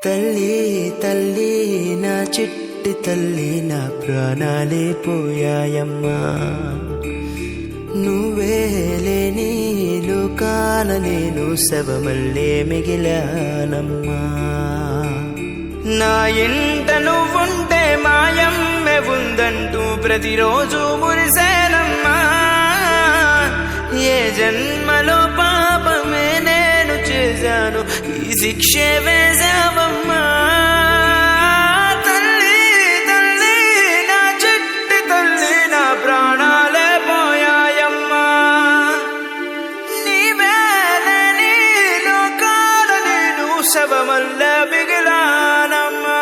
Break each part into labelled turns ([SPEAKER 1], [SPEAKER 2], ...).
[SPEAKER 1] తల్లి తల్లి నా చిట్టి తల్లి నా ప్రాణాలే పోయాయమ్మా, నువ్వే లేని లోకాన నేను శవమల్లే మిగిలానమ్మా. నా ఇంట నువ్వుంటే మాయమ్మె ఉందంటూ ప్రతిరోజు మురిసేనమ్మా. ఏ జన్మలో పాపమే నేను చేశాను, ఈ శిక్షే వేశావమ్మా. తల్లి తల్లి నా చిట్టి తల్లి నా ప్రాణాలే పోయాయమ్మా, నీవే లేని లోకాల నేను శవమల్ల మిగిలానమ్మా.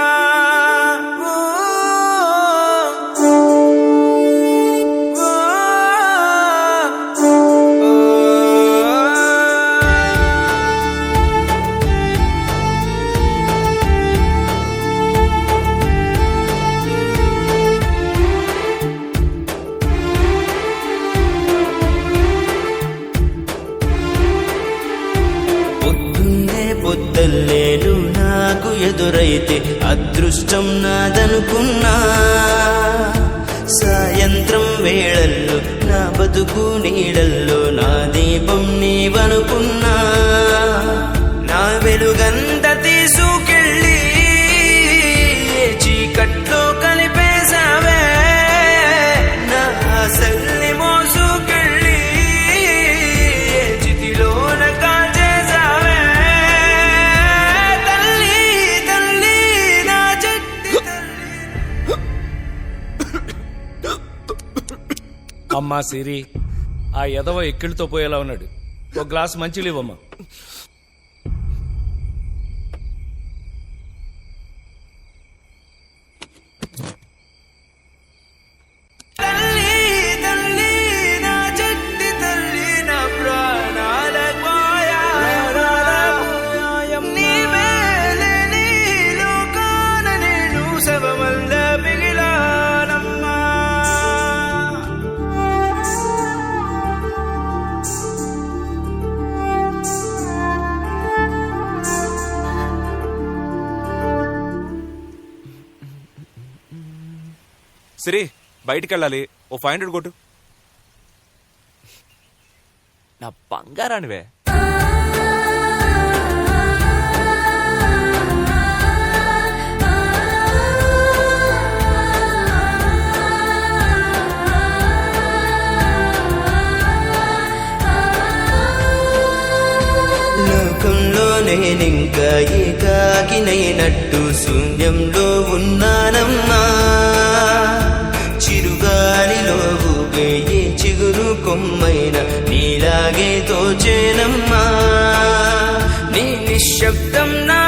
[SPEAKER 1] పొద్దల్లేను నాకు ఎదురైతే అదృష్టం నాదనుకున్నా, సాయంత్రం వేళల్లో నా బతుకు నీడల్లో నా దీపం నీవనుకున్నా. నా వెలుగంత తీసుకెళ్ళి చీకట్లో కలిపేశావే, నా ఆశల్ని మోసుకెళ్ళి చితిలోన కాల్చేశావే.
[SPEAKER 2] అమ్మా సిరి, ఆ ఎదవ ఎక్కిళ్ళతో పోయేలా ఉన్నాడు, ఒక గ్లాస్ మంచిలు ఇవ్వమ్మా.
[SPEAKER 3] సిరి, బయటికి వెళ్ళాలి, ఓ 500 కొట్టు. నా బంగారానివే.
[SPEAKER 1] లోకంలో నేనింకా ఏకాకినైనట్టు శూన్యంలో ఉన్నానమ్మా. చిరుగాలిలో ఊగే ఏ చిగురు కొమ్మైన నీలాగే తోచేనమ్మా. నీ నిశ్శబ్దం నా